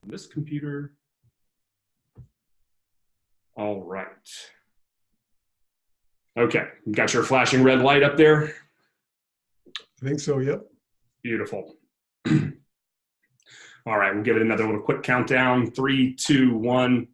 This computer. All right. Okay, got your flashing red light up there? I think so, yep. Beautiful. All right, we'll give it another little quick countdown. 3, 2, 1.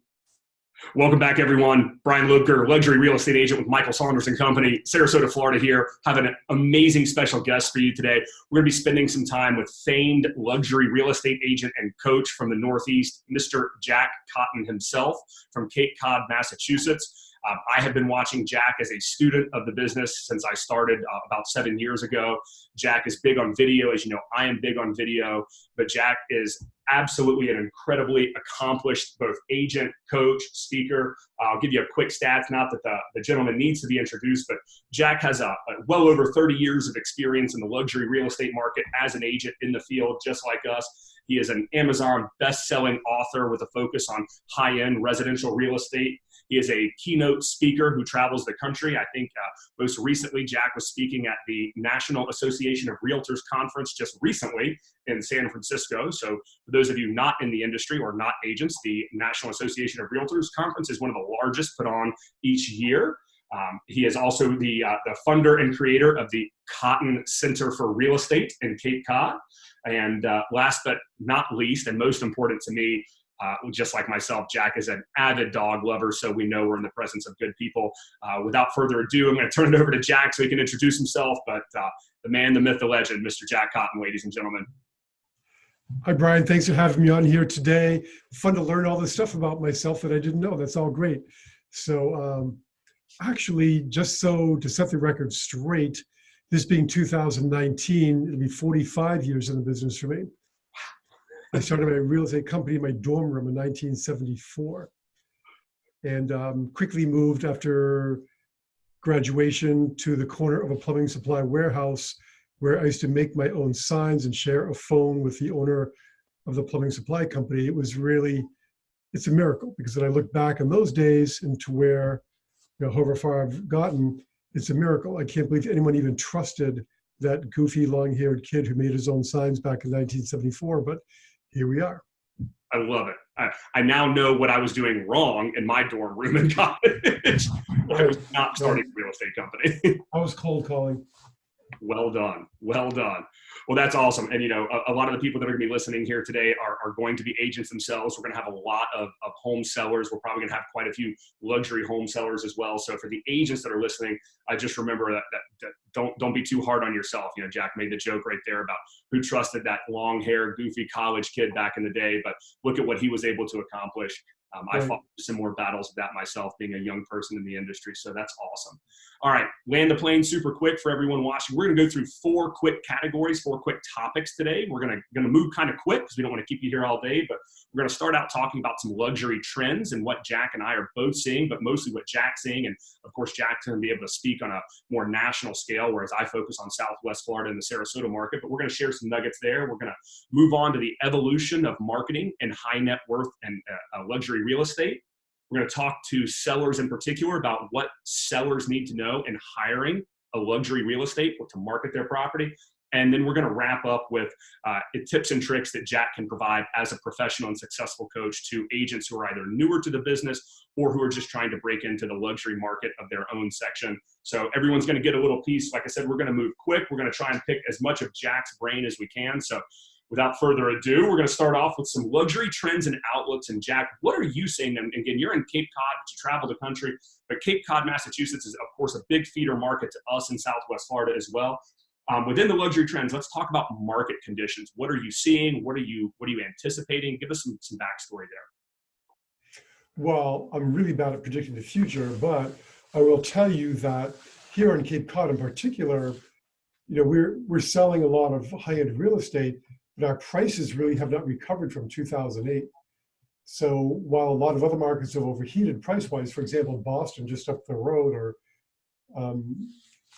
Welcome back, everyone. Brian Loebker, luxury real estate agent with Michael Saunders and Company, Sarasota, Florida here. Have an amazing special guest for you today. We're going to be spending some time with famed luxury real estate agent and coach from the Northeast, Mr. Jack Cotton himself from Cape Cod, Massachusetts. I have been watching Jack as a student of the business since I started about 7 years ago. Jack is big on video. As you know, I am big on video, but Jack is absolutely an incredibly accomplished both agent, coach, speaker. I'll give you a quick stats, not that the gentleman needs to be introduced, but Jack has a well over 30 years of experience in the luxury real estate market as an agent in the field, just like us. He is an Amazon best-selling author with a focus on high-end residential real estate. He is a keynote speaker who travels the country. I think most recently, Jack was speaking at the National Association of Realtors conference just recently in San Francisco. So for those of you not in the industry or not agents, the National Association of Realtors conference is one of the largest put on each year. He is also the funder and creator of the Cotton Center for Real Estate in Cape Cod. And last but not least, and most important to me, just like myself, Jack is an avid dog lover, so we know we're in the presence of good people. Without further ado, I'm going to turn it over to Jack so he can introduce himself. But the man, the myth, the legend, Mr. Jack Cotton, ladies and gentlemen. Hi, Brian. Thanks for having me on here today. Fun to learn all this stuff about myself that I didn't know. That's all great. So actually, just so to set the record straight, this being 2019, it'll be 45 years in the business for me. I started my real estate company in my dorm room in 1974 and quickly moved after graduation to the corner of a plumbing supply warehouse where I used to make my own signs and share a phone with the owner of the plumbing supply company. It was really, it's a miracle because when I look back on those days and to where, however far I've gotten, it's a miracle. I can't believe anyone even trusted that goofy long-haired kid who made his own signs back in 1974, but here we are. I love it. I now know what I was doing wrong in my dorm room in college. I was not starting a real estate company. I was cold calling. Well done. Well done. Well, that's awesome. And, a lot of the people that are going to be listening here today are going to be agents themselves. We're going to have a lot of home sellers. We're probably going to have quite a few luxury home sellers as well. So for the agents that are listening, I just remember that don't be too hard on yourself. Jack made the joke right there about who trusted that long hair, goofy college kid back in the day, but look at what he was able to accomplish. I fought some more battles with that myself being a young person in the industry. So that's awesome. All right. Land the plane super quick for everyone watching. We're going to go through 4 quick categories, 4 quick topics today. We're going to move kind of quick because we don't want to keep you here all day, but we're going to start out talking about some luxury trends and what Jack and I are both seeing, but mostly what Jack's seeing. And of course, Jack's going to be able to speak on a more national scale, whereas I focus on Southwest Florida and the Sarasota market, but we're going to share some nuggets there. We're going to move on to the evolution of marketing and high net worth and luxury real estate. We're going to talk to sellers in particular about what sellers need to know in hiring a luxury real estate or to market their property. And then we're going to wrap up with tips and tricks that Jack can provide as a professional and successful coach to agents who are either newer to the business or who are just trying to break into the luxury market of their own section. So everyone's going to get a little piece. Like I said, we're going to move quick. We're going to try and pick as much of Jack's brain as we can. So without further ado, we're going to start off with some luxury trends and outlooks. And Jack, what are you seeing? And again, you're in Cape Cod, but you travel the country. But Cape Cod, Massachusetts is, of course, a big feeder market to us in Southwest Florida as well. Within the luxury trends, let's talk about market conditions. What are you seeing? What are you anticipating? Give us some backstory there. Well, I'm really bad at predicting the future, but I will tell you that here on Cape Cod in particular, we're selling a lot of high-end real estate, but our prices really have not recovered from 2008. So while a lot of other markets have overheated price-wise, for example, Boston just up the road, or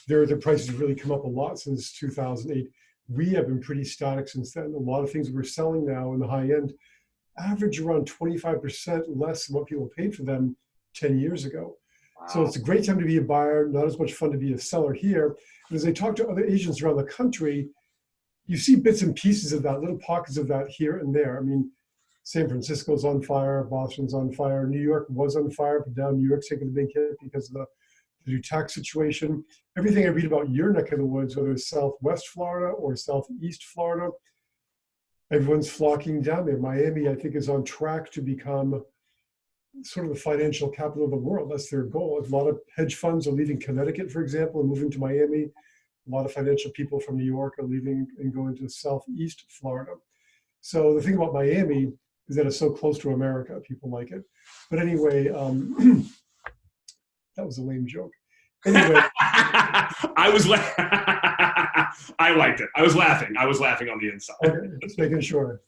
their prices have really come up a lot since 2008. We have been pretty static since then. A lot of things we're selling now in the high end average around 25% less than what people paid for them 10 years ago. Wow. So it's a great time to be a buyer, not as much fun to be a seller here. And as I talk to other agents around the country, you see bits and pieces of that, little pockets of that here and there. I mean, San Francisco's on fire, Boston's on fire, New York was on fire, but now New York's taking a big hit because of the new tax situation. Everything I read about your neck of the woods, whether it's Southwest Florida or Southeast Florida, everyone's flocking down there. Miami, I think, is on track to become sort of the financial capital of the world. That's their goal. A lot of hedge funds are leaving Connecticut, for example, and moving to Miami. A lot of financial people from New York are leaving and going to Southeast Florida. So the thing about Miami is that it's so close to America. People like it. But anyway, that was a lame joke. Anyway. I liked it. I was laughing. I was laughing on the inside. Okay, just making sure.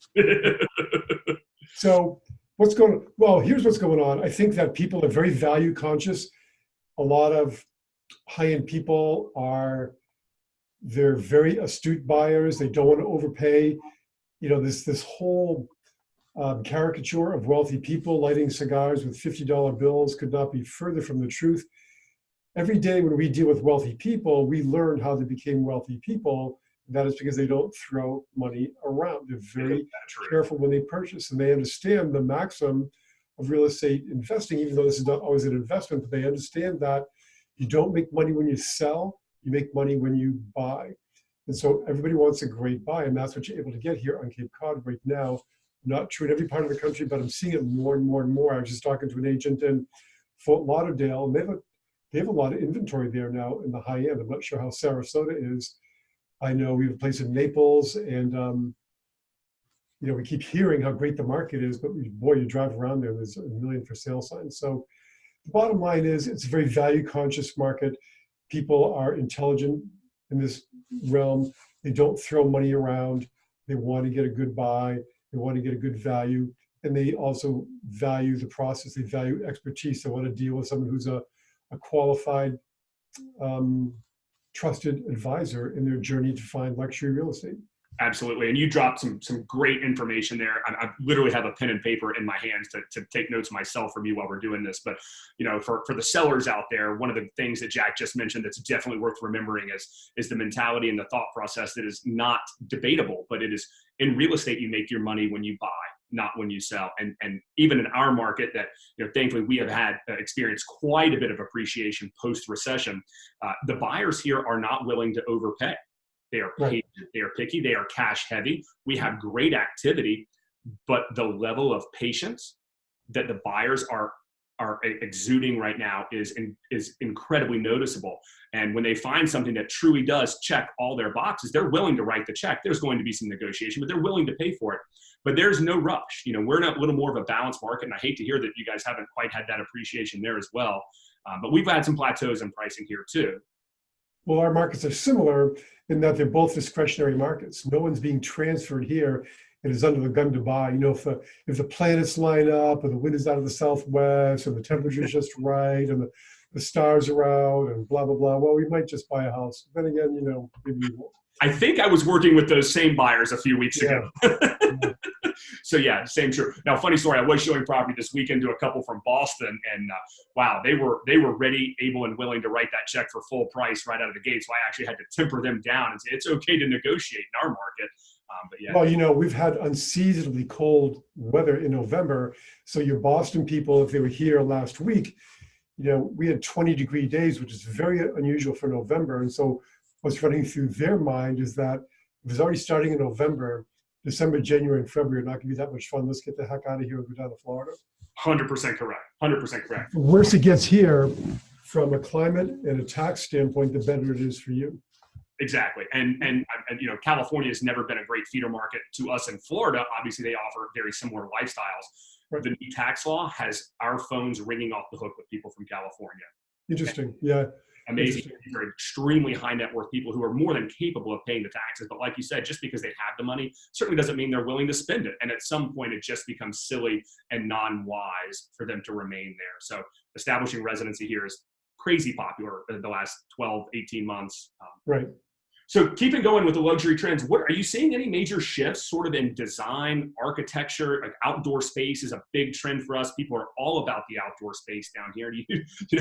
So here's what's going on. I think that people are very value conscious. A lot of high-end people they're very astute buyers. They don't want to overpay. This whole caricature of wealthy people lighting cigars with $50 bills could not be further from the truth. Every day when we deal with wealthy people, we learn how they became wealthy people. That is because they don't throw money around. They're very careful when they purchase, and they understand the maxim of real estate investing, even though this is not always an investment, but they understand that you don't make money when you sell, you make money when you buy. And so everybody wants a great buy, and that's what you're able to get here on Cape Cod right now. Not true in every part of the country, but I'm seeing it more and more and more. I was just talking to an agent in Fort Lauderdale, and they have a lot of inventory there now in the high end. I'm not sure how Sarasota is. I know we have a place in Naples, and we keep hearing how great the market is, but boy, you drive around there, there's a million for sale signs. So the bottom line is it's a very value conscious market. People are intelligent in this realm. They don't throw money around. They want to get a good buy. They want to get a good value. And they also value the process. They value expertise. They want to deal with someone who's a qualified, trusted advisor in their journey to find luxury real estate. Absolutely. And you dropped some great information there. I literally have a pen and paper in my hands to take notes myself from you while we're doing this. But, for the sellers out there, one of the things that Jack just mentioned that's definitely worth remembering is the mentality and the thought process that is not debatable, but it is in real estate, you make your money when you buy, not when you sell. And even in our market that, thankfully we have had experienced quite a bit of appreciation post-recession, the buyers here are not willing to overpay. They are patient, they are picky, they are cash heavy. We have great activity, but the level of patience that the buyers are exuding right now is incredibly noticeable. And when they find something that truly does check all their boxes, they're willing to write the check. There's going to be some negotiation, but they're willing to pay for it. But there's no rush. We're in a little more of a balanced market, and I hate to hear that you guys haven't quite had that appreciation there as well. But we've had some plateaus in pricing here too. Well, our markets are similar in that they're both discretionary markets. No one's being transferred here and is under the gun to buy. If the planets line up, or the wind is out of the southwest, or the temperature is just right, and the stars are out, and blah, blah, blah, well, we might just buy a house. Then again, maybe we won't. I think I was working with those same buyers a few weeks ago. So yeah, same true. Now, funny story, I was showing property this weekend to a couple from Boston, and wow, they were ready, able, and willing to write that check for full price right out of the gate. So I actually had to temper them down and say it's okay to negotiate in our market. But yeah. Well, we've had unseasonably cold weather in November. So your Boston people, if they were here last week, we had 20-degree days, which is very unusual for November. And so what's running through their mind is that it was already starting in November. December, January, and February are not going to be that much fun. Let's get the heck out of here and go down to Florida. 100% correct. 100% correct. The worse it gets here, from a climate and a tax standpoint, the better it is for you. Exactly. And California has never been a great feeder market to us in Florida. Obviously, they offer very similar lifestyles. Right. The new tax law has our phones ringing off the hook with people from California. Interesting. Yeah. Amazing. These are extremely high net worth people who are more than capable of paying the taxes. But like you said, just because they have the money certainly doesn't mean they're willing to spend it. And at some point, it just becomes silly and non-wise for them to remain there. So establishing residency here is crazy popular in the last 12, 18 months. Right. So keeping going with the luxury trends, what are you seeing any major shifts sort of in design, architecture? Like outdoor space is a big trend for us. People are all about the outdoor space down here.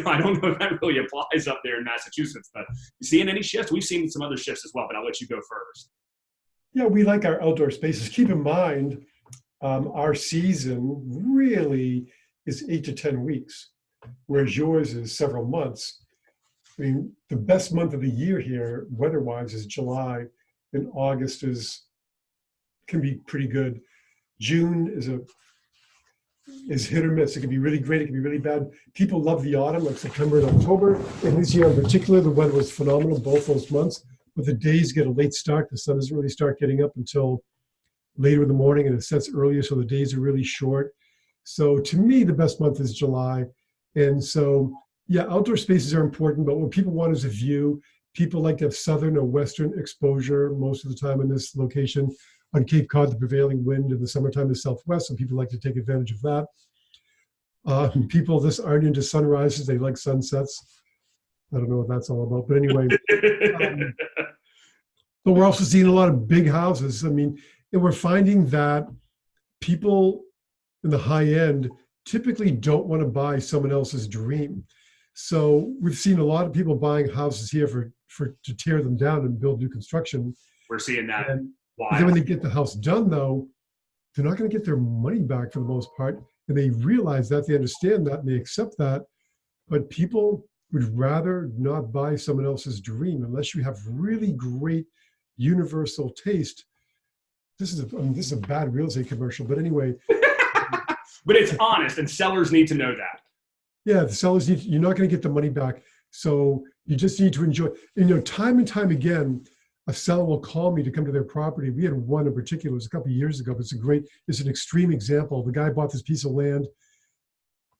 I don't know if that really applies up there in Massachusetts, but you seeing any shifts? We've seen some other shifts as well, but I'll let you go first. Yeah, we like our outdoor spaces. Keep in mind, Our season really is 8 to 10 weeks, whereas yours is several months. I mean, the best month of the year here, weather-wise, is July, and August can be pretty good. June is hit or miss. It can be really great. It can be really bad. People love the autumn, like September and October. And this year in particular, the weather was phenomenal both those months. But the days get a late start. The sun doesn't really start getting up until later in the morning, and it sets earlier, so the days are really short. So to me, the best month is July. And so, yeah, outdoor spaces are important, but what people want is a view. People like to have southern or western exposure most of the time in this location. On Cape Cod, the prevailing wind in the summertime is southwest, so people like to take advantage of that. People just aren't into sunrises, they like sunsets. I don't know what that's all about, but anyway. But we're also seeing a lot of big houses. I mean, and we're finding that people in the high end typically don't want to buy someone else's dream. So we've seen a lot of people buying houses here to tear them down and build new construction. We're seeing that. And then when they get the house done, though, they're not going to get their money back for the most part. And they realize that, they understand that, and they accept that. But people would rather not buy someone else's dream unless you have really great universal taste. This is a bad real estate commercial, but anyway. But it's honest, and sellers need to know that. Yeah, the sellers you're not going to get the money back. So you just need to enjoy. And, time and time again, a seller will call me to come to their property. We had one in particular, it was a couple of years ago, but it's an extreme example. The guy bought this piece of land,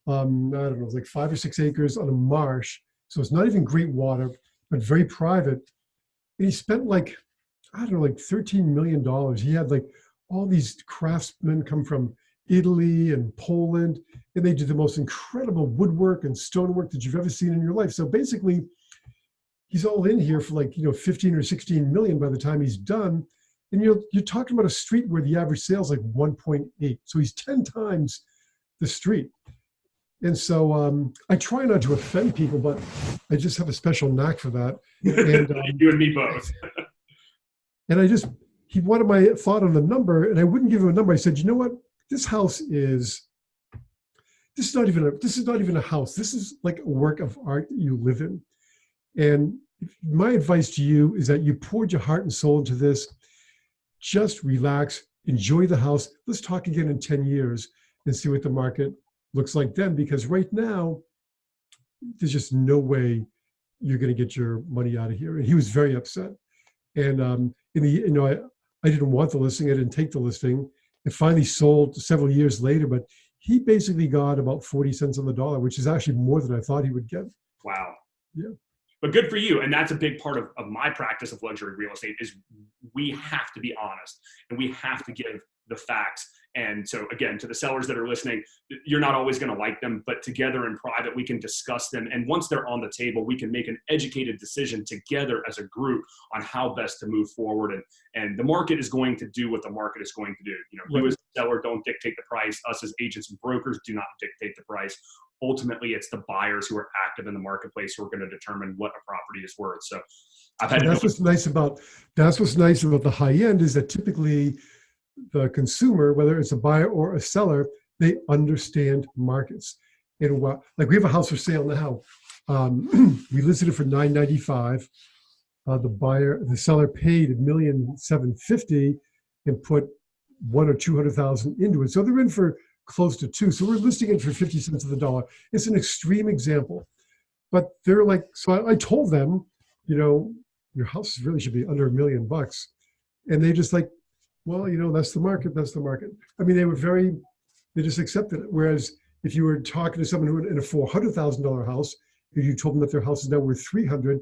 I don't know, it was like 5 or 6 acres on a marsh. So it's not even great water, but very private. And he spent like $13 million. He had like all these craftsmen come from Italy and Poland, and they did the most incredible woodwork and stonework that you've ever seen in your life. So basically, he's all in here for 15 or 16 million by the time he's done. And you're talking about a street where the average sale is like 1.8. So he's 10 times the street. And so I try not to offend people, but I just have a special knack for that. And, you and me both. And he wanted my thought on the number, and I wouldn't give him a number. I said, you know what? This is not even a house. This is like a work of art that you live in. And my advice to you is that you poured your heart and soul into this. Just relax, enjoy the house. Let's talk again in 10 years and see what the market looks like then, because right now, there's just no way you're going to get your money out of here. And he was very upset. And I didn't want the listing. I didn't take the listing. It finally sold several years later, but he basically got about 40 cents on the dollar, which is actually more than I thought he would get. Wow. Yeah. But good for you. And that's a big part of my practice of luxury real estate is we have to be honest and we have to give the facts. And so again, to the sellers that are listening, you're not always going to like them, but together in private, we can discuss them. And once they're on the table, we can make an educated decision together as a group on how best to move forward. And the market is going to do what the market is going to do. You as a seller don't dictate the price. Us as agents and brokers do not dictate the price. Ultimately, it's the buyers who are active in the marketplace who are going to determine what a property is worth. So that's what's nice about the high end is that typically the consumer, whether it's a buyer or a seller, they understand markets. And we have a house for sale now. We listed it for $995. The seller paid $1,750,000 and put $100,000 or $200,000 into it. So they're in for close to $2 million. So we're listing it for 50 cents of the dollar. It's an extreme example, but they're like, so I told them, your house really should be under $1 million. And they just like, well, that's the market. That's the market. I mean, they just accepted it. Whereas if you were talking to someone who in a $400,000 house, if you told them that their house is now worth $300,000,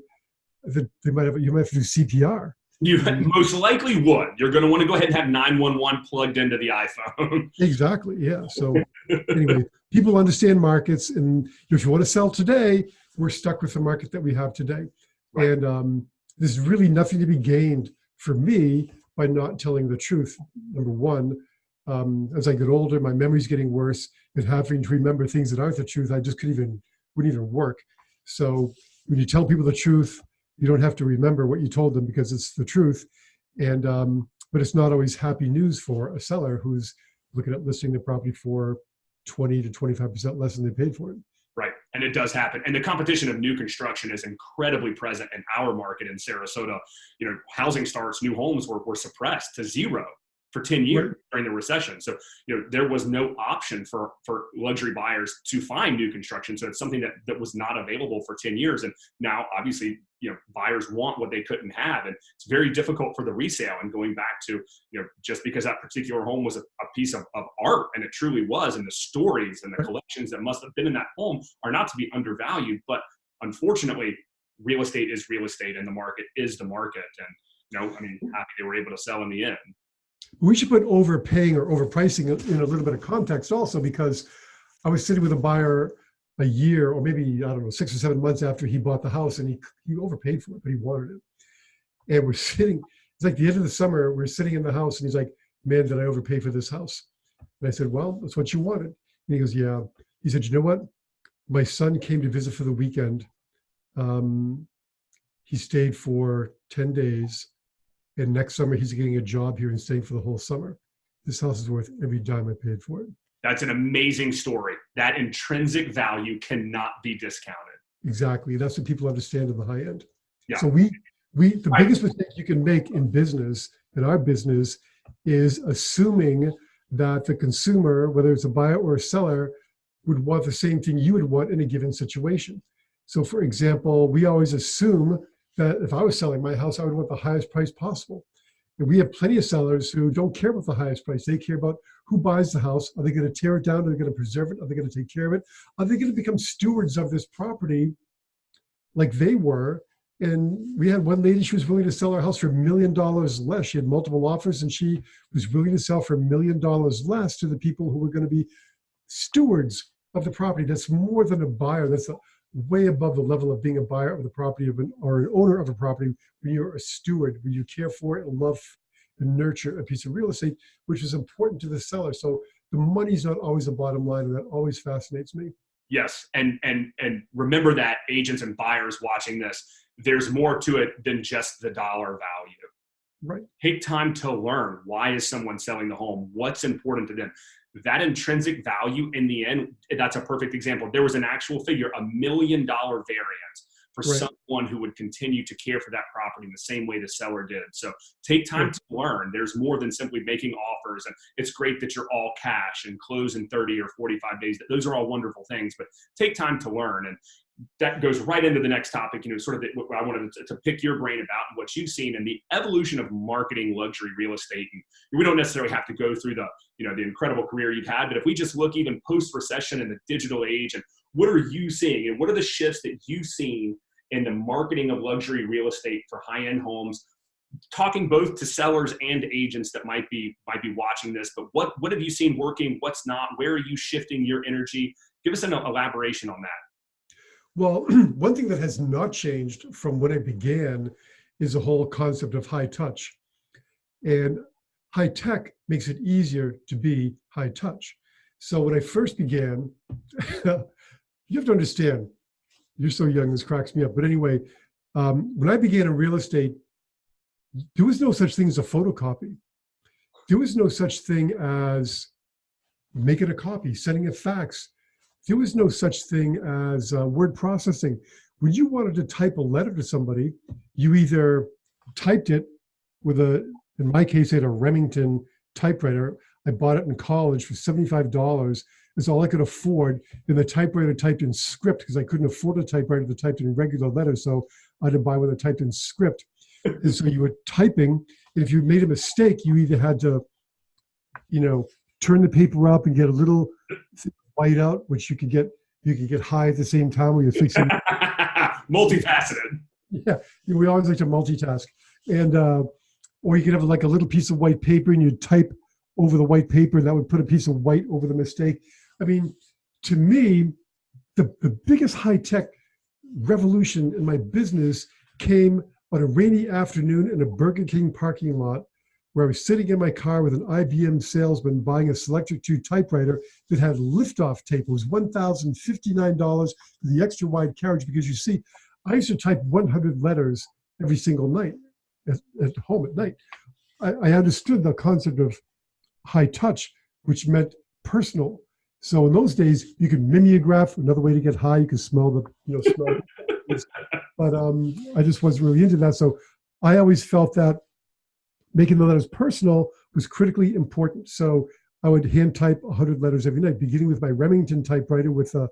you might have to do CPR. You most likely would. You're going to want to go ahead and have 911 plugged into the iPhone. Exactly. Yeah. So anyway, people understand markets, and if you want to sell today, we're stuck with the market that we have today. Right. And there's really nothing to be gained for me by not telling the truth. Number one, as I get older, my memory's getting worse, and having to remember things that aren't the truth, I just wouldn't even work. So when you tell people the truth, you don't have to remember what you told them because it's the truth. And but it's not always happy news for a seller who's looking at listing the property for 20 to 25% less than they paid for it. Right. And it does happen. And the competition of new construction is incredibly present in our market in Sarasota. Housing starts, new homes were suppressed to zero for 10 years during the recession. So, there was no option for luxury buyers to find new construction. So it's something that was not available for 10 years. And now obviously, buyers want what they couldn't have. And it's very difficult for the resale. And going back to, just because that particular home was a piece of art, and it truly was, and the stories and the collections that must have been in that home are not to be undervalued. But unfortunately, real estate is real estate, and the market is the market. And, happy they were able to sell in the end. We should put overpaying or overpricing in a little bit of context also, because I was sitting with a buyer a year or maybe, 6 or 7 months after he bought the house, and he overpaid for it, but he wanted it. And we're sitting, it's like the end of the summer, we're sitting in the house, and he's like, man, did I overpay for this house? And I said, well, that's what you wanted. And he goes, yeah. He said, you know what? My son came to visit for the weekend. He stayed for 10 days. And next summer, he's getting a job here and staying for the whole summer. This house is worth every dime I paid for it. That's an amazing story. That intrinsic value cannot be discounted. Exactly. That's what people understand in the high end. Yeah. So the biggest mistake you can make in business, in our business, is assuming that the consumer, whether it's a buyer or a seller, would want the same thing you would want in a given situation. So for example, we always assume that if I was selling my house, I would want the highest price possible. And we have plenty of sellers who don't care about the highest price. They care about who buys the house. Are they going to tear it down? Are they going to preserve it? Are they going to take care of it? Are they going to become stewards of this property like they were? And we had one lady, she was willing to sell her house for $1 million less. She had multiple offers, and she was willing to sell for $1 million less to the people who were going to be stewards of the property. That's more than a buyer. That's way above the level of being a buyer of the property or an owner of a property, when you're a steward, when you care for it and love and nurture a piece of real estate, which is important to the seller. So the money's not always the bottom line, and that always fascinates me. Yes, and remember that, agents and buyers watching this, there's more to it than just the dollar value. Right. Take time to learn, why is someone selling the home? What's important to them? That intrinsic value, in the end, that's a perfect example. There was an actual figure, $1 million variance for someone who would continue to care for that property in the same way the seller did. So take time to learn. There's more than simply making offers. And it's great that you're all cash and close in 30 or 45 days. Those are all wonderful things, but take time to learn. And that goes right into the next topic, sort of what I wanted to pick your brain about, and what you've seen in the evolution of marketing luxury real estate. And we don't necessarily have to go through the incredible career you've had, but if we just look even post-recession in the digital age, and what are you seeing, and what are the shifts that you've seen in the marketing of luxury real estate for high-end homes, talking both to sellers and agents that might be watching this, but what have you seen working, what's not, where are you shifting your energy? Give us an elaboration on that. Well, one thing that has not changed from when I began is the whole concept of high touch. And high tech makes it easier to be high touch. So when I first began, you have to understand, you're so young, this cracks me up. But anyway, when I began in real estate, there was no such thing as a photocopy. There was no such thing as making a copy, sending a fax. There was no such thing as word processing. When you wanted to type a letter to somebody, you either typed it with in my case, I had a Remington typewriter. I bought it in college for $75. It's all I could afford. And the typewriter typed in script, because I couldn't afford a typewriter that typed in regular letters. So I had to buy one that typed in script. And so you were typing, and if you made a mistake, you either had to, turn the paper up and get a little white out, which you could get high at the same time when you're fixing it. Multifaceted. Yeah, we always like to multitask. And or you could have like a little piece of white paper, and you'd type over the white paper, and that would put a piece of white over the mistake. I mean, to me, the biggest high-tech revolution in my business came on a rainy afternoon in a Burger King parking lot, where I was sitting in my car with an IBM salesman buying a Selectric 2 typewriter that had liftoff tape. It was $1,059 for the extra wide carriage, because you see, I used to type 100 letters every single night at home at night. I understood the concept of high touch, which meant personal. So in those days, you could mimeograph. Another way to get high, you could smell the, smell. But I just wasn't really into that. So I always felt that making the letters personal was critically important. So I would hand type 100 letters every night, beginning with my Remington typewriter with the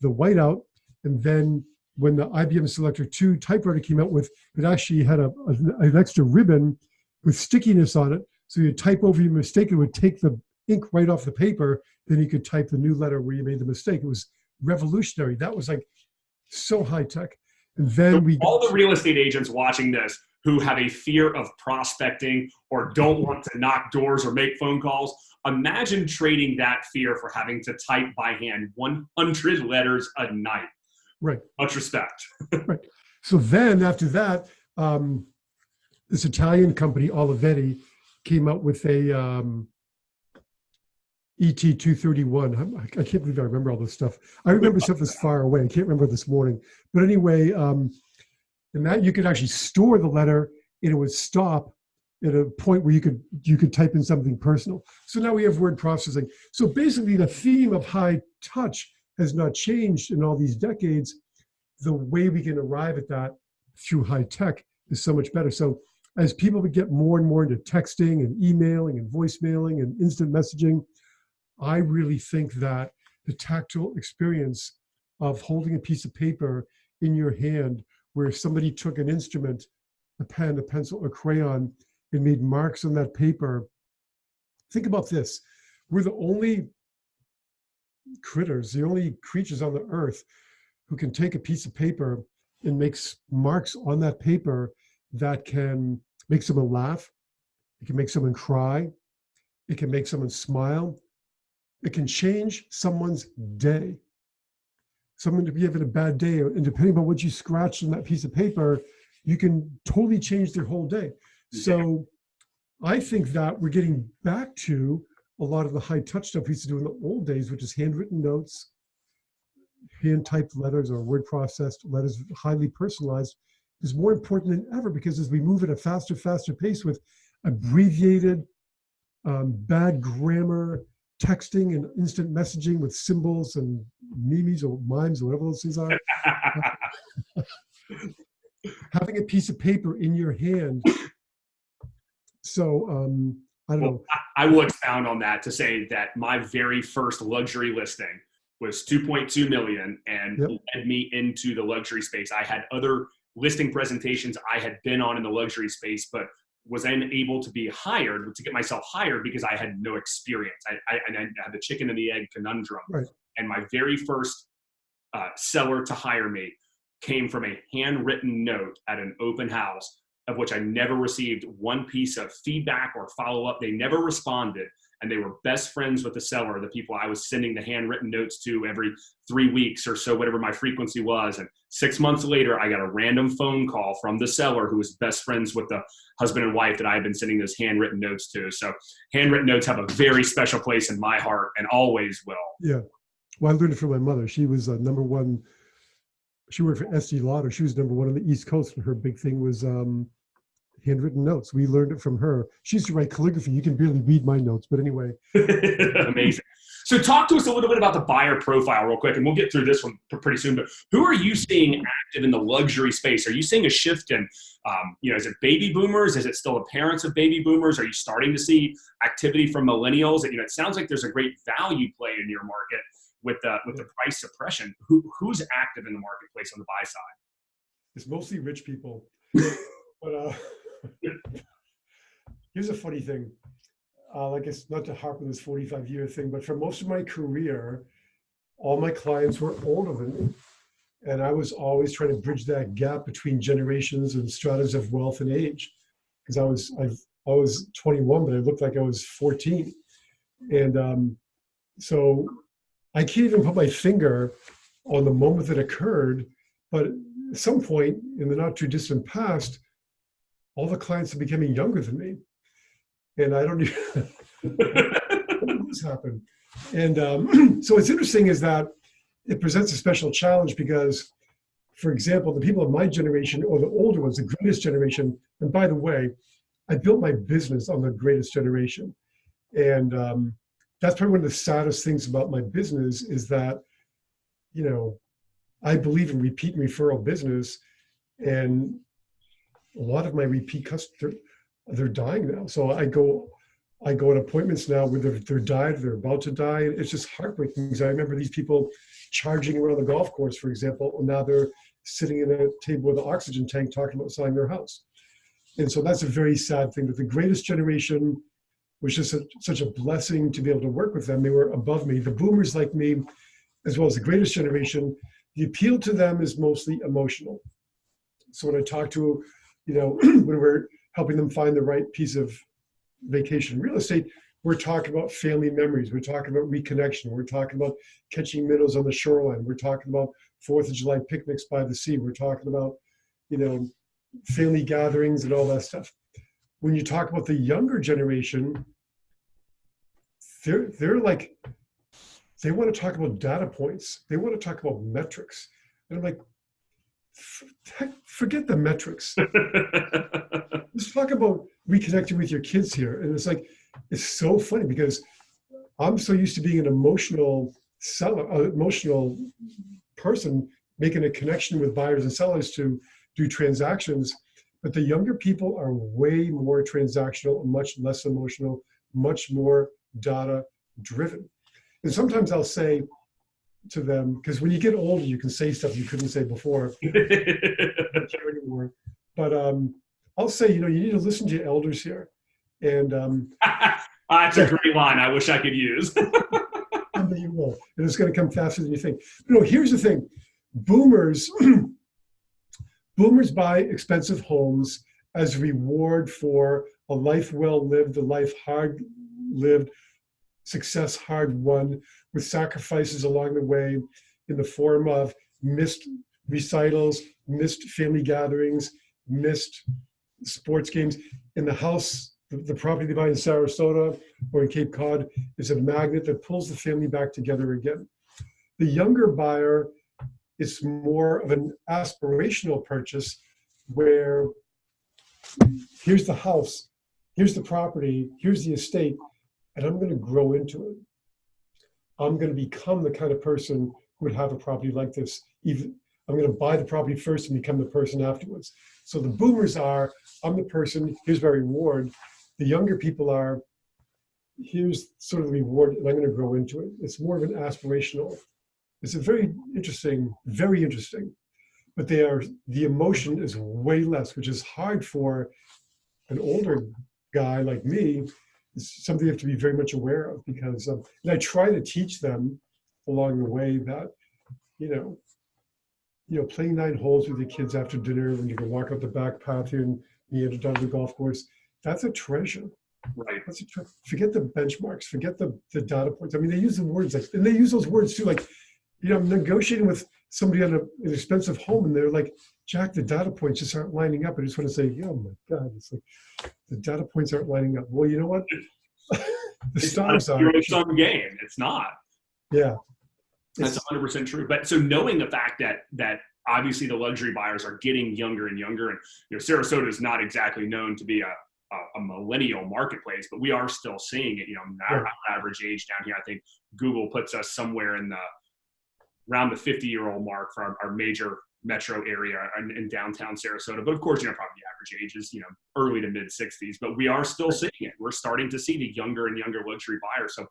whiteout. And then when the IBM Selector 2 typewriter came out with, it actually had an extra ribbon with stickiness on it. So you type over your mistake, it would take the ink right off the paper. Then you could type the new letter where you made the mistake. It was revolutionary. That was like so high tech. And then so all the real estate agents watching this who have a fear of prospecting or don't want to knock doors or make phone calls, imagine trading that fear for having to type by hand 100 letters a night. Right. Much respect. Right. So then after that, this Italian company, Olivetti, came out with a ET 231. I can't believe I remember all this stuff. I remember stuff that's far away. I can't remember this morning. But anyway, and that you could actually store the letter and it would stop at a point where you could type in something personal. So now we have word processing. So basically the theme of high touch has not changed in all these decades. The way we can arrive at that through high tech is so much better. So as people would get more and more into texting and emailing and voicemailing and instant messaging, I really think that the tactile experience of holding a piece of paper in your hand where somebody took an instrument, a pen, a pencil, a crayon, and made marks on that paper. Think about this. We're the only critters, the only creatures on the earth who can take a piece of paper and make marks on that paper that can make someone laugh. It can make someone cry. It can make someone smile. It can change someone's day. Someone to be having a bad day, and depending on what you scratched on that piece of paper, you can totally change their whole day. So I think that we're getting back to a lot of the high touch stuff we used to do in the old days, which is handwritten notes, hand typed letters or word processed letters, highly personalized, is more important than ever, because as we move at a faster pace with abbreviated, bad grammar, texting and instant messaging with symbols and memes or mimes or whatever those things are. Having a piece of paper in your hand. So I don't know. I will expound on that to say that my very first luxury listing was 2.2 million and led me into the luxury space. I had other listing presentations I had been on in the luxury space, but was then able to be hired, to get myself hired, because I had no experience. I had the chicken and the egg conundrum. Right. And my very first seller to hire me came from a handwritten note at an open house, of which I never received one piece of feedback or follow-up. They never responded, and they were best friends with the seller, the people I was sending the handwritten notes to every 3 weeks or so, whatever my frequency was. And 6 months later, I got a random phone call from the seller who was best friends with the husband and wife that I had been sending those handwritten notes to. So handwritten notes have a very special place in my heart and always will. Yeah. Well, I learned it from my mother. She was number one. She worked for Estee Lauder. She was number one on the East Coast, and her big thing was handwritten notes. We learned it from her. She used to write calligraphy. You can barely read my notes, but anyway. Amazing. So talk to us a little bit about the buyer profile real quick, and we'll get through this one pretty soon. But who are you seeing active in the luxury space? Are you seeing a shift in, is it baby boomers? Is it still the parents of baby boomers? Are you starting to see activity from millennials? It sounds like there's a great value play in your market with the price suppression. Who's active in the marketplace on the buy side? It's mostly rich people. But here's a funny thing. Like, it's not to harp on this 45-year thing, but for most of my career, all my clients were older than me. And I was always trying to bridge that gap between generations and stratas of wealth and age. Because I was 21, but I looked like I was 14. And so I can't even put my finger on the moment that occurred, but at some point in the not too distant past, all the clients are becoming younger than me. And I don't even know what's happened. And so what's interesting is that it presents a special challenge because, for example, the people of my generation or the older ones, the greatest generation, and by the way, I built my business on the greatest generation. And that's probably one of the saddest things about my business is that, you know, I believe in repeat and referral business, and a lot of my repeat customers, they're dying now. So I go on appointments now where they're died, they're about to die. It's just heartbreaking because I remember these people charging around the golf course, for example, and now they're sitting in a table with an oxygen tank talking about selling their house. And so that's a very sad thing, that the greatest generation was just such a blessing to be able to work with them. They were above me. The boomers like me, as well as the greatest generation, the appeal to them is mostly emotional. So when I talk to, you know, when we're helping them find the right piece of vacation real estate, we're talking about family memories. We're talking about reconnection. We're talking about catching minnows on the shoreline. We're talking about 4th of July picnics by the sea. We're talking about, you know, family gatherings and all that stuff. When you talk about the younger generation, they're like, they want to talk about data points. They want to talk about metrics. And I'm like, forget the metrics. Let's talk about reconnecting with your kids here. And it's like, it's so funny because I'm so used to being an emotional seller, emotional person, making a connection with buyers and sellers to do transactions. But the younger people are way more transactional, much less emotional, much more data driven. And sometimes I'll say to them, because when you get older, you can say stuff you couldn't say before. I don't care anymore. But I'll say, you know, you need to listen to your elders here. And that's a great line. I wish I could use. And you will. And it's going to come faster than you think. You know, here's the thing. Boomers buy expensive homes as reward for a life well lived, a life hard lived, success hard won, with sacrifices along the way in the form of missed recitals, missed family gatherings, missed sports games. In the house, the property they buy in Sarasota or in Cape Cod is a magnet that pulls the family back together again. The younger buyer, it's more of an aspirational purchase where here's the house, here's the property, here's the estate, and I'm going to grow into it. I'm going to become the kind of person who would have a property like this. Even I'm going to buy the property first and become the person afterwards. So the boomers are, I'm the person, here's my reward. The younger people are, here's sort of the reward, and I'm going to grow into it. It's more of an aspirational. It's a very interesting, but the emotion is way less, which is hard for an older guy like me. It's something you have to be very much aware of because, and I try to teach them along the way that, you know, playing 9 holes with your kids after dinner when you can walk up the back path here and you end down the golf course, that's a treasure. Right. Forget the benchmarks, forget the data points. I mean, they use the words like, and they use those words too, like, you know, I'm negotiating with somebody on an expensive home and they're like, Jack, the data points just aren't lining up. I just want to say, oh my God, it's like the data points aren't lining up. Well, you know what? The stars are. It's not a game. It's not. Yeah. That's 100% true. But so knowing the fact that obviously the luxury buyers are getting younger and younger, and you know, Sarasota is not exactly known to be a millennial marketplace, but we are still seeing it. You know, our average age down here, I think Google puts us somewhere in around the 50-year-old mark for our major metro area in downtown Sarasota. But of course, you know, probably the average age is, you know, early to mid 60s, but we are still seeing it. We're starting to see the younger and younger luxury buyers. So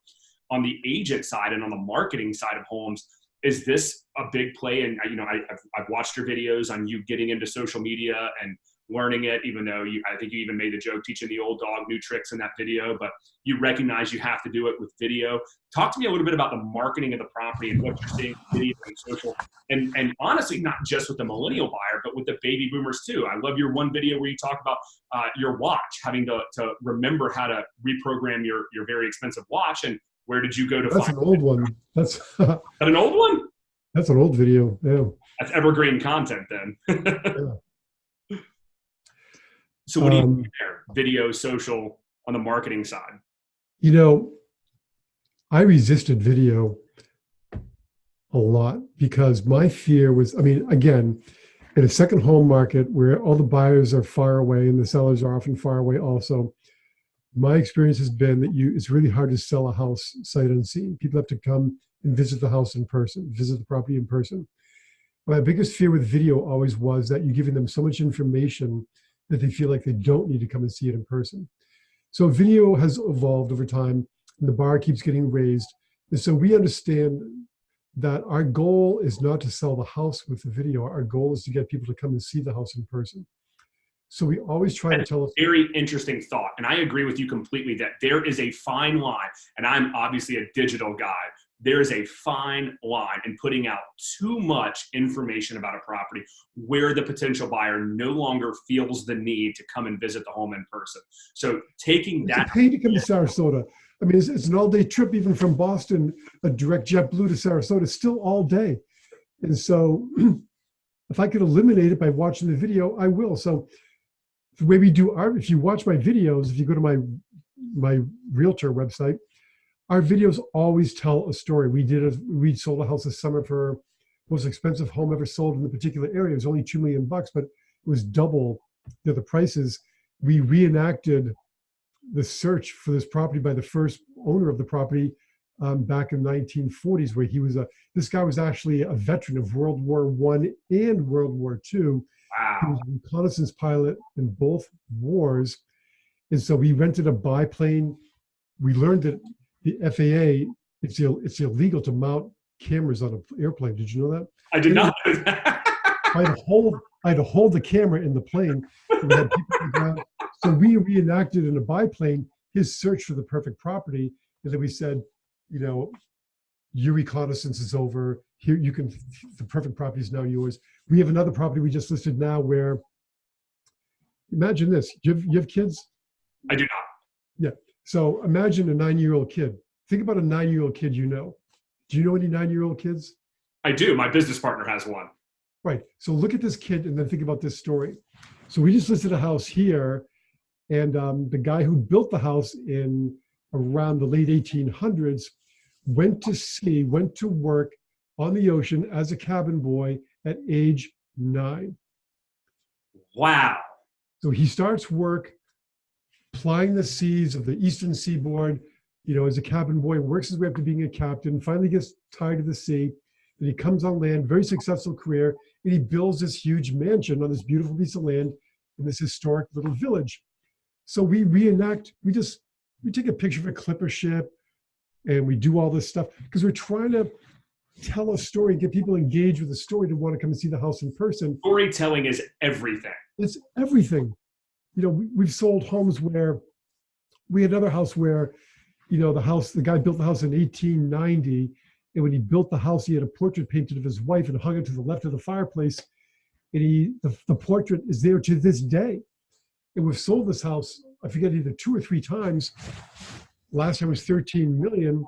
on the agent side and on the marketing side of homes, is this a big play? And, you know, I've watched your videos on you getting into social media and learning it, even though I think you even made the joke teaching the old dog new tricks in that video, but you recognize you have to do it with video. Talk to me a little bit about the marketing of the property and what you're seeing in video and social, and honestly, not just with the millennial buyer, but with the baby boomers too. I love your one video where you talk about your watch, having to remember how to reprogram your very expensive watch, and where did you go to find an old one? That's an old one? That's an old video, yeah. That's evergreen content then. Yeah. So what do you do there? Video, social, on the marketing side? You know, I resisted video a lot because my fear was, I mean, again, in a second home market where all the buyers are far away and the sellers are often far away also, My experience has been that it's really hard to sell a house sight unseen. People have to come and visit the house in person, visit the property in person. My biggest fear with video always was that you're giving them so much information that they feel like they don't need to come and see it in person. So video has evolved over time, and the bar keeps getting raised. And so we understand that our goal is not to sell the house with the video. Our goal is to get people to come and see the house in person. So we always try to tell us. Very interesting thought. And I agree with you completely that there is a fine line. And I'm obviously a digital guy. There is a fine line in putting out too much information about a property where the potential buyer no longer feels the need to come and visit the home in person. So taking that. It's a pain to come to Sarasota. I mean, it's an all-day trip, even from Boston, a direct JetBlue to Sarasota, still all day. And so if I could eliminate it by watching the video, I will. So the way we do if you watch my videos, if you go to my Realtor website, our videos always tell a story. We sold a house this summer for most expensive home ever sold in the particular area. It was only $2 million, but it was double the other prices. We reenacted the search for this property by the first owner of the property back in the 1940s, where this guy was actually a veteran of World War I and World War II. Wow. He was a reconnaissance pilot in both wars. And so we rented a biplane. We learned that the FAA, it's illegal to mount cameras on an airplane. Did you know that? I did not know that. I had to hold the camera in the plane. We had people on the ground. So we reenacted in a biplane his search for the perfect property. And then we said, your reconnaissance is over. Here the perfect property is now yours. We have another property we just listed now where, imagine this, you have kids? I do not. Yeah. So imagine a 9-year-old kid. Think about a 9-year-old kid you know. Do you know any 9-year-old kids? I do. My business partner has one. Right. So look at this kid and then think about this story. So we just listed a house here, and the guy who built the house in around the late 1800s went to work on the ocean as a cabin boy at age 9. Wow. So he starts work plying the seas of the eastern seaboard, as a cabin boy, works his way up to being a captain, finally gets tired of the sea, and he comes on land, very successful career, and he builds this huge mansion on this beautiful piece of land in this historic little village. So we reenact, we take a picture of a clipper ship, and we do all this stuff because we're trying to tell a story, get people engaged with the story to want to come and see the house in person. Storytelling is everything. It's everything. We've sold homes where we had another house where, the guy built the house in 1890. And when he built the house, he had a portrait painted of his wife and hung it to the left of the fireplace. And the portrait is there to this day. And we've sold this house, I forget, either 2 or 3 times. Last time was 13 million.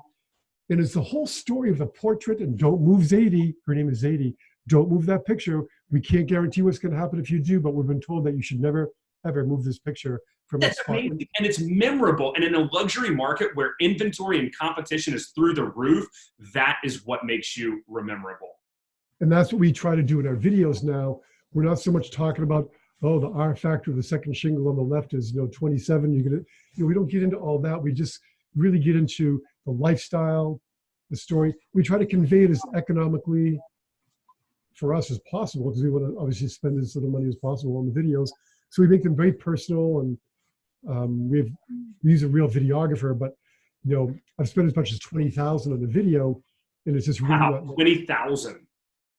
And it's the whole story of the portrait. And don't move Zadie. Her name is Zadie. Don't move that picture. We can't guarantee what's going to happen if you do, but we've been told that you should never, ever move this picture from That's amazing. And it's memorable. And in a luxury market where inventory and competition is through the roof, that is what makes you rememberable. And that's what we try to do in our videos now. We're not so much talking about, the R factor of the second shingle on the left is 27. You're gonna, we don't get into all that. We just really get into the lifestyle, the story. We try to convey it as economically for us as possible, because we want to obviously spend as little money as possible on the videos. So we make them very personal, and we use a real videographer. But I've spent as much as $20,000 on the video, and it's just really not 20,000.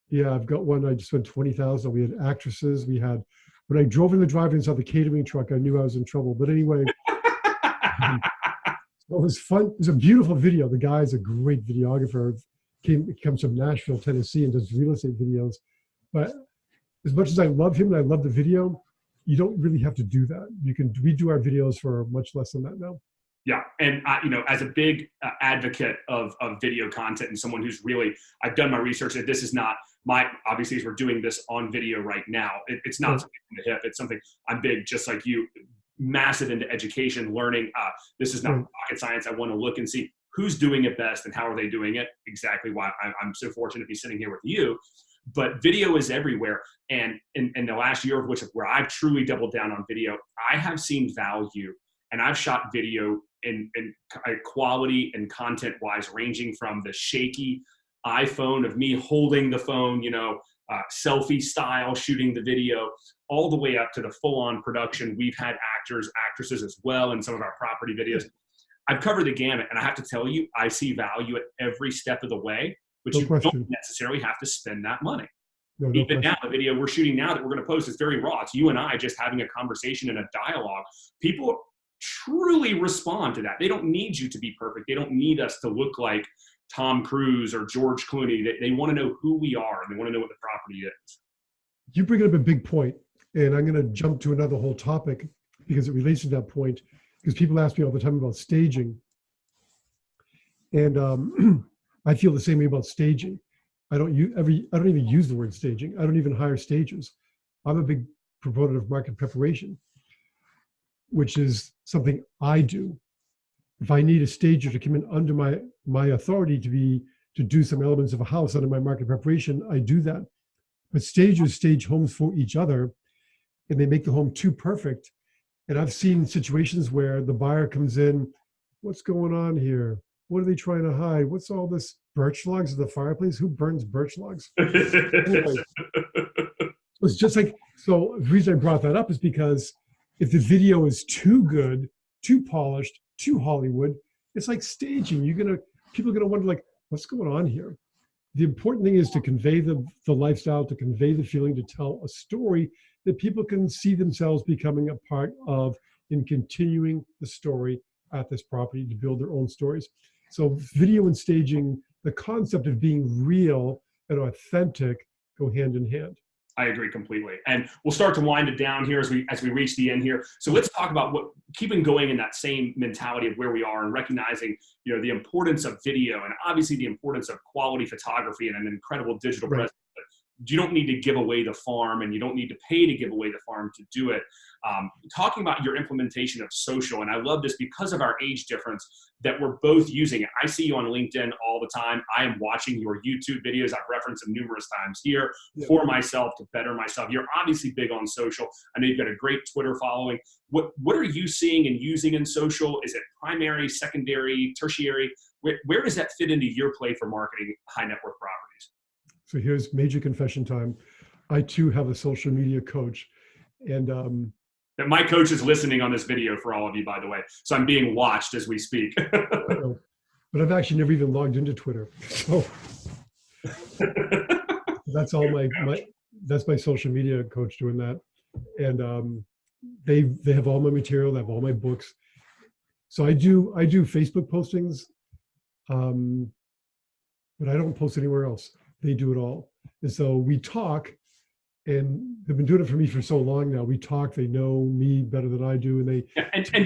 Yeah, I've got one. I just spent $20,000. We had actresses. We had, when I drove in the driveway and saw the catering truck, I knew I was in trouble. But anyway, it was fun. It was a beautiful video. The guy's a great videographer. Comes from Nashville, Tennessee, and does real estate videos. But as much as I love him and I love the video, you don't really have to do that. We do our videos for much less than that now. Yeah. And, as a big advocate of video content and someone who's really, I've done my research, that this is not obviously, as we're doing this on video right now, it's not something from the hip. It's something I'm big, just like you, massive into education, learning. This is not rocket science. I want to look and see who's doing it best and how are they doing it. Exactly why I'm so fortunate to be sitting here with you. But video is everywhere. And in the last year of where I've truly doubled down on video, I have seen value and I've shot video in quality and content wise, ranging from the shaky iPhone of me holding the phone, selfie style, shooting the video, all the way up to the full on production. We've had actors, actresses as well in some of our property videos. I've covered the gamut, and I have to tell you, I see value at every step of the way, but you don't necessarily have to spend that money. Even now, the video we're shooting now that we're going to post is very raw. It's you and I just having a conversation and a dialogue. People truly respond to that. They don't need you to be perfect. They don't need us to look like Tom Cruise or George Clooney. They want to know who we are, and they want to know what the property is. You bring up a big point, and I'm going to jump to another whole topic because it relates to that point, because people ask me all the time about staging. And I feel the same way about staging. I don't even use the word staging. I don't even hire stagers. I'm a big proponent of market preparation, which is something I do. If I need a stager to come in under my authority to do some elements of a house under my market preparation, I do that. But stagers stage homes for each other, and they make the home too perfect. And I've seen situations where the buyer comes in, what's going on here? What are they trying to hide? What's all this birch logs in the fireplace? Who burns birch logs? Anyway, it's just like, so the reason I brought that up is because if the video is too good, too polished, too Hollywood, it's like staging. People are gonna wonder, like, what's going on here? The important thing is to convey the lifestyle, to convey the feeling, to tell a story that people can see themselves becoming a part of in continuing the story at this property to build their own stories. So video and staging, the concept of being real and authentic go hand in hand. I agree completely. And we'll start to wind it down here as we reach the end here. So let's talk about keeping going in that same mentality of where we are and recognizing, the importance of video and obviously the importance of quality photography and an incredible digital presence. You don't need to give away the farm, and you don't need to pay to give away the farm to do it. Talking about your implementation of social, and I love this because of our age difference that we're both using it. I see you on LinkedIn all the time. I am watching your YouTube videos. I've referenced them numerous times here for myself, to better myself. You're obviously big on social. I know you've got a great Twitter following. What are you seeing and using in social? Is it primary, secondary, tertiary? Where does that fit into your play for marketing high net worth properties? So here's major confession time. I too have a social media coach, and my coach is listening on this video for all of you, by the way. So I'm being watched as we speak. But I've actually never even logged into Twitter. So that's all that's my social media coach doing that. And they have all my material, they have all my books. So I do Facebook postings, but I don't post anywhere else. They do it all. And so we talk, and they've been doing it for me for so long now. We talk, they know me better than I do. And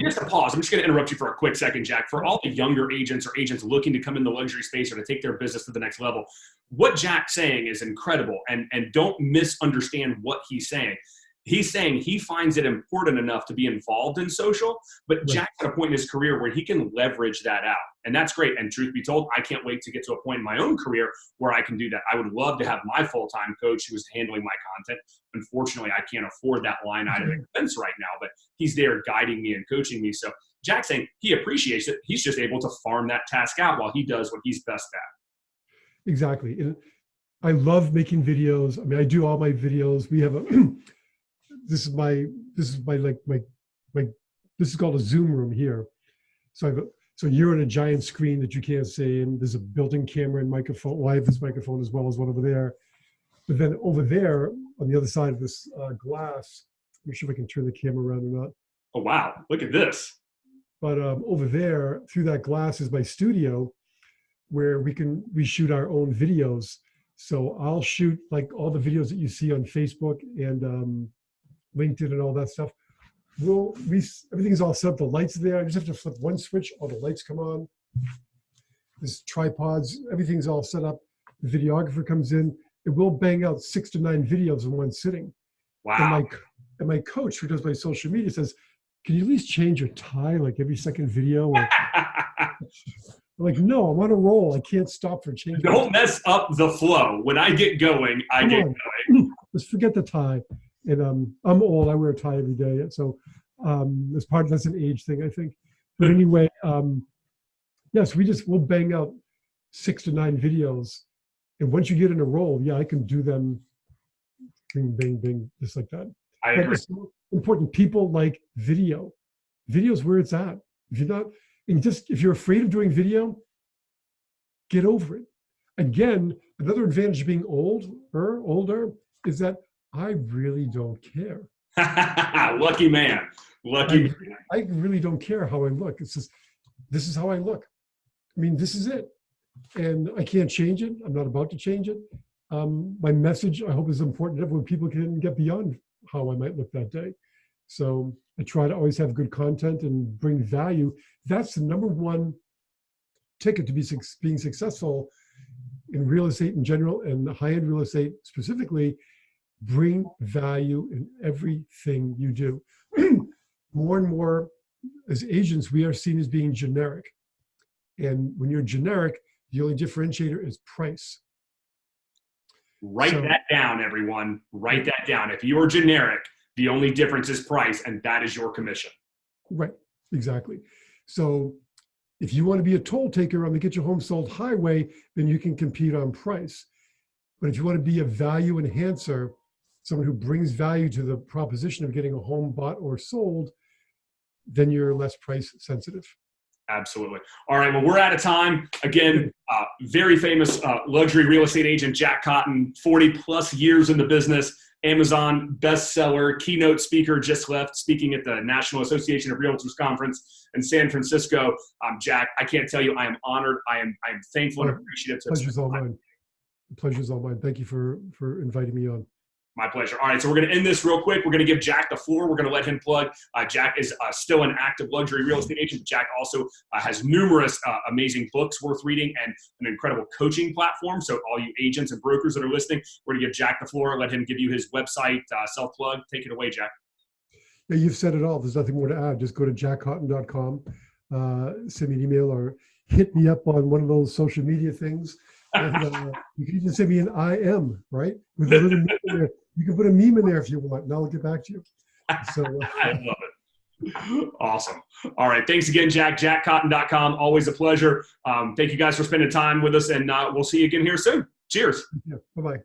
just to pause, I'm just going to interrupt you for a quick second, Jack. For all the younger agents or agents looking to come in the luxury space or to take their business to the next level, what Jack's saying is incredible. And don't misunderstand what he's saying. He's saying he finds it important enough to be involved in social, but Jack's at a point in his career where he can leverage that out. And that's great. And truth be told, I can't wait to get to a point in my own career where I can do that. I would love to have my full-time coach who is handling my content. Unfortunately, I can't afford that line item expense right now, but he's there guiding me and coaching me. So Jack's saying he appreciates it. He's just able to farm that task out while he does what he's best at. Exactly. And I love making videos. I mean, I do all my videos. We have this is called a Zoom room here. So you're in a giant screen that you can't see, and there's a built-in camera and microphone. Well, I have this microphone as well as one over there. But then over there, on the other side of this glass, make sure if I can turn the camera around or not. Oh, wow. Look at this. But over there, through that glass is my studio, where we shoot our own videos. So I'll shoot like all the videos that you see on Facebook and LinkedIn and all that stuff. Everything's all set up. The lights are there. I just have to flip one switch. All the lights come on. There's tripods. Everything's all set up. The videographer comes in. It will bang out 6 to 9 videos in one sitting. Wow. And my coach, who does my social media, says, "Can you at least change your tie like every second video?" I'm like, "No, I'm on a roll. I can't stop for changing." Don't mess up the flow. When I get going, I get going. Let's forget the tie. And I'm old. I wear a tie every day. So As part of that's an age thing, I think. But anyway, yes, we'll bang out 6 to 9 videos, and once you get in a role, yeah, I can do them, bing, bing, bing, just like that. I But agree. it's important. People like video. Video's where it's at. If you're not, and just if you're afraid of doing video, get over it. Again, another advantage of being older is that I really don't care. Lucky man. Lucky man. I really don't care how I look. It's just, this is how I look. I mean, this is it. And I can't change it. I'm not about to change it. My message, I hope, is important to everyone. People can get beyond how I might look that day. So I try to always have good content and bring value. That's the number one ticket to being successful in real estate in general and high-end real estate specifically. Bring value in everything you do. More and more, as agents, we are seen as being generic. And when you're generic, the only differentiator is price. Write that down, everyone. Write that down. If you are generic, the only difference is price, and that is your commission. Right, exactly. So if you want to be a toll taker on the Get Your Home Sold highway, then you can compete on price. But if you want to be a value enhancer, someone who brings value to the proposition of getting a home bought or sold, then you're less price sensitive. Absolutely. All right. Well, we're out of time. Again, very famous luxury real estate agent, Jack Cotton, 40 plus years in the business, Amazon bestseller, keynote speaker, just left speaking at the National Association of Realtors Conference in San Francisco. Jack, I can't tell you, I am honored. I am thankful and appreciative. Pleasure's all mine. The pleasure's all mine. Thank you for inviting me on. My pleasure. All right, so we're going to end this real quick. We're going to give Jack the floor. We're going to let him plug. Jack is still an active luxury real estate agent. Jack also has numerous amazing books worth reading and an incredible coaching platform. So all you agents and brokers that are listening, we're going to give Jack the floor, let him give you his website, self-plug. Take it away, Jack. Yeah, you've said it all. There's nothing more to add. Just go to jackcotton.com, send me an email or hit me up on one of those social media things. And, you can even send me an IM, right? With a little meme in there. You can put a meme in there if you want, and I'll get back to you. So I love it. Awesome. All right. Thanks again, Jack. JackCotton.com. Always a pleasure. Thank you guys for spending time with us, and we'll see you again here soon. Cheers. Yeah. Bye-bye.